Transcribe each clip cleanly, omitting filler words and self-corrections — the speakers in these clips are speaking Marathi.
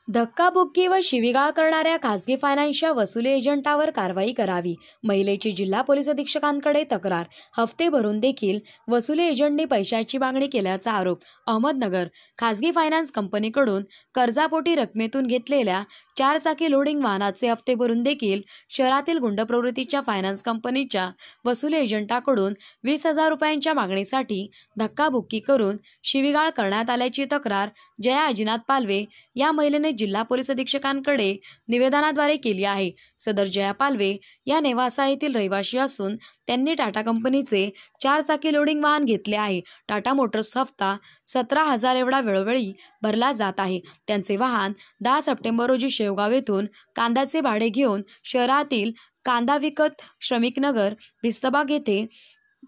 धक्काबुक्की व शिवीगाळ करणाऱ्या खासगी फायनान्सच्या वसुली एजंटावर कारवाई करावी. महिलेची जिल्हा पोलीस अधीक्षकांकडे तक्रार. हप्ते भरून देखील वसुली एजंटनी पैशाची मागणी केल्याचा आरोप. अहमदनगर. खासगी फायनान्स कंपनीकडून कर्जापोटी रकमेतून घेतलेल्या 4 चाकी लोडिंग वाहनाचे हप्ते भरून देखील शहरातील गुंड प्रवृत्तीच्या फायनान्स कंपनीच्या वसुली एजंटाकडून 20,000 रुपयांच्या मागणीसाठी धक्काबुक्की करून शिवीगाळ करण्यात आल्याची तक्रार जया अजिनाथ पालवे या महिलेने जिल्हा पोलीस अधीक्षकांकडे निवेदनाद्वारे केली आहे. सदर जया पालवे या नेवासा येथील रहिवासी असून त्यांनी टाटा कंपनीचे 4 चाकी लोडिंग वाहन घेतले आहे. टाटा मोटर्स हप्ता 17,000 एवढा वेळोवेळी भरला जात आहे. त्यांचे वाहन 10 सप्टेंबर रोजी शेवगाव येथून कांद्याचे भाडे घेऊन शहरातील कांदा विकत श्रमिकनगर भिस्तबाग येथे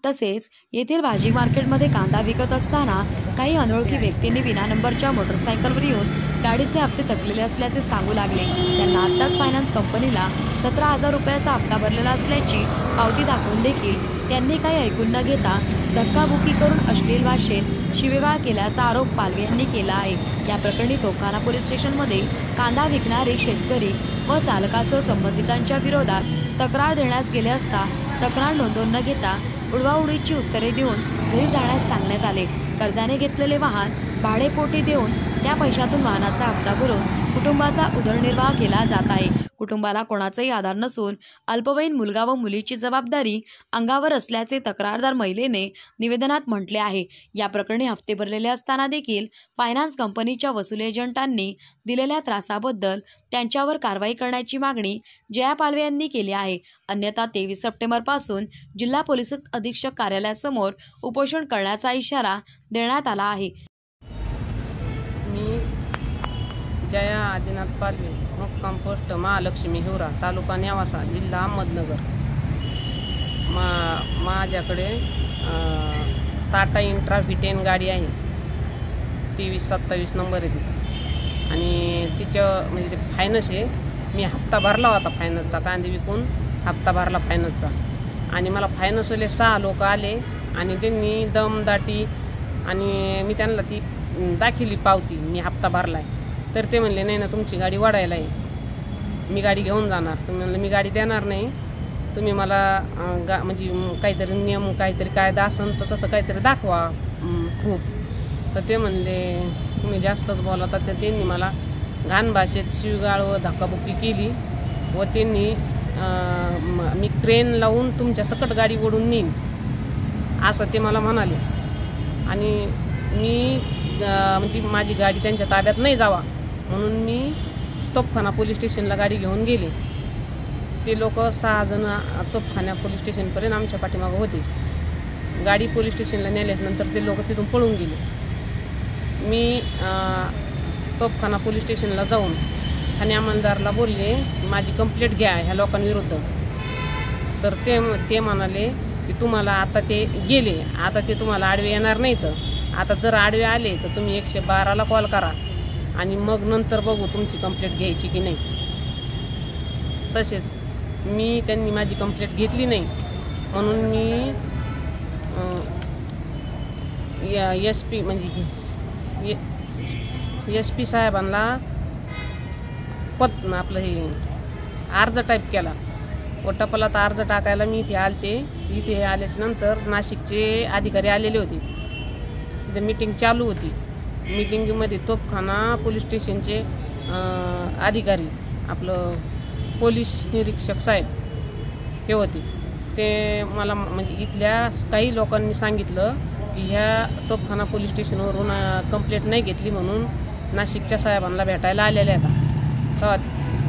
तसेच येथील भाजी मार्केटमध्ये कांदा विकत असताना काही अनोळखी व्यक्तींनी विना नंबरच्या मोटरसायकलवर येऊन गाडीचे हप्ते थकलेले असल्याचे सांगू लागले. त्यांना आत्ताच फायनान्स कंपनीला 17,000 रुपयाचा हप्ता भरलेला असल्याची पावती दाखवून देखील त्यांनी काही ऐकून न घेता धक्काबुक्की करून अश्लील भाषेत शिवीगाळ केल्याचा आरोप पालवे यांनी केला आहे. या प्रकरणी तोफखाना पोलीस स्टेशनमध्ये कांदा विकणारे शेतकरी व चालकासह संबंधितांच्या विरोधात तक्रार देण्यास गेले असता तक्रार नोंदवून न घेता उडवाउडीची उत्तरे देऊन घरी जाण्यास सांगण्यात आले. कर्जाने घेतलेले वाहन भाडेपोटी देऊन त्या पैशातून वाहनाचा हप्ता भरून कुटुंबाचा उदरनिर्वाह केला जात आहे. कुटुंबाला कोणाचाही आधार नसून अल्पवयीन मुलगा व मुलीची जबाबदारी अंगावर असल्याचे तक्रारदार महिलेने निवेदनात म्हटले आहे. या प्रकरणी हप्ते भरलेले असताना देखील फायनान्स कंपनीच्या वसुली एजंटांनी दिलेल्या त्रासाबद्दल त्यांच्यावर कारवाई करण्याची मागणी जया पालवे यांनी केली आहे. अन्यथा 23 सप्टेंबर पासून जिल्हा पोलीस अधीक्षक कार्यालयासमोर उपोषण करण्याचा इशारा देण्यात आला आहे. मी जया अजिनाथ पालवे, मुक्काम पोस्ट महालक्ष्मी हिवरा, तालुका नेवासा, जिल्हा अहमदनगर. माझ्याकडे टाटा इंट्रा V10 गाडी आहे. 2327 नंबर आहे तिचा आणि तिचं म्हणजे फायनान्स आहे. मी हप्ता भरला होता फायनान्सचा, कांदे विकून हप्ता भरला फायनान्सचा आणि मला फायनान्सवाले 6 लोक आले आणि त्यांनी दमदाटी आणि मी त्यांना ती दाखिली पावती मी हप्ता भरला आहे. तर ते म्हणले नाही ना, तुमची गाडी वाढायला आहे, मी गाडी घेऊन जाणार. तुम्ही म्हणलं मी गाडी देणार नाही, तुम्ही मला म्हणजे काहीतरी नियम काहीतरी कायदा असेल तर तसं काहीतरी दाखवा प्रूफ. तर ते म्हणले तुम्ही जास्तच बोलता. तर त्यांनी मला घाण भाषेत शिवीगाळ व धक्काबुक्की केली व त्यांनी मी क्रेन लावून तुमच्या सकट गाडी ओढून नेईन असं ते मला म्हणाले आणि मी म्हणजे माझी गाडी त्यांच्या ताब्यात नाही जावा म्हणून मी तोफखाना पोलीस स्टेशनला गाडी घेऊन गेले. ते लोक 6 जण तोफखाना पोलीस स्टेशनपर्यंत आमच्या पाठीमागं होते. गाडी पोलीस स्टेशनला नेल्यानंतर ते लोक तिथून पळून गेले. मी तोफखाना पोलीस स्टेशनला जाऊन ठाणे अंमलदारला बोलले माझी कंप्लेंट घ्या ह्या लोकांविरुद्ध. तर ते म्हणाले की तुम्हाला आता ते गेले, आता ते तुम्हाला आडवे येणार नाहीत. आता जर आडवे आले तर तुम्ही 112ला कॉल करा आणि मग नंतर बघू तुमची कंप्लेंट घ्यायची की नाही. तसेच त्यांनी माझी कंप्लेंट घेतली नाही म्हणून मी SP म्हणजे SP साहेबांना आपलं हे अर्ज टाईप केला. व टपालात अर्ज टाकायला मी इथे आलते. इथे आल्याच्यानंतर नाशिकचे अधिकारी आलेले होते. तिथे मीटिंग चालू होती. मीटिंगमध्ये तोफखाना पोलीस स्टेशनचे अधिकारी आपलं पोलीस निरीक्षक साहेब हे होते. ते मला म्हणजे इथल्या काही लोकांनी सांगितलं की ह्या तोफखाना पोलीस स्टेशनवरून कंप्लेंट नाही घेतली म्हणून नाशिकच्या साहेबांना भेटायला आलेले आता. तर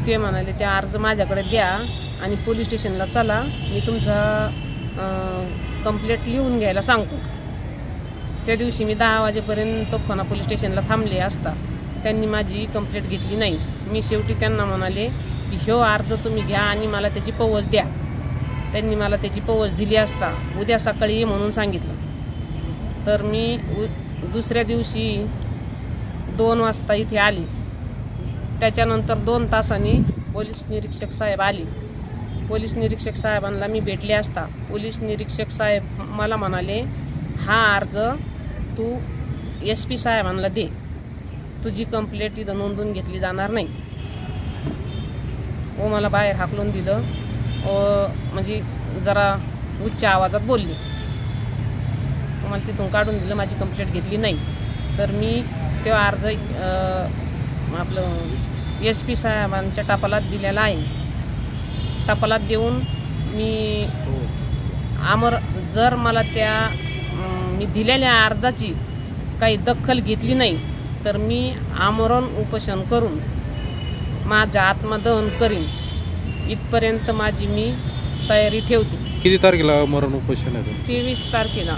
ते म्हणाले त्या अर्ज माझ्याकडे द्या आणि पोलीस स्टेशनला चला, मी तुमचा कंप्लेंट लिहून घ्यायला सांगतो. त्या दिवशी मी 10 वाजेपर्यंत तोफखाना पोलीस स्टेशनला थांबले असता त्यांनी माझी कंप्लेंट घेतली नाही. मी शेवटी त्यांना म्हणाले की ह्यो अर्ज तुम्ही घ्या आणि मला त्याची पवच द्या. त्यांनी मला त्याची पवच दिली असता उद्या सकाळी ये म्हणून सांगितलं. तर मी दुसऱ्या दिवशी 2 वाजता इथे आले. त्याच्यानंतर 2 तासांनी पोलीस निरीक्षक साहेब आले. पोलीस निरीक्षक साहेबांना मी भेटले असता पोलीस निरीक्षक साहेब मला म्हणाले हा अर्ज तू SP साहेबांना दे. तुझी कंप्लेंट इथं नोंदवून घेतली जाणार नाही व मला बाहेर हाकलून दिलं व म्हणजे जरा उच्च आवाजात बोलली. मला तिथून काढून दिलं, माझी कंप्लेंट घेतली नाही. तर मी तेव्हा अर्ज आपलं SP साहेबांच्या टपालात दिलेला आहे. टपालात देऊन मी जर मला त्या मी दिलेल्या अर्जाची काही दखल घेतली नाही तर मी आमरण उपोषण करून माझं आत्मदहन करीन इथपर्यंत माझी मी तयारी ठेवते. किती तारखेला मरण उपोषण आहे? 23 तारखेला.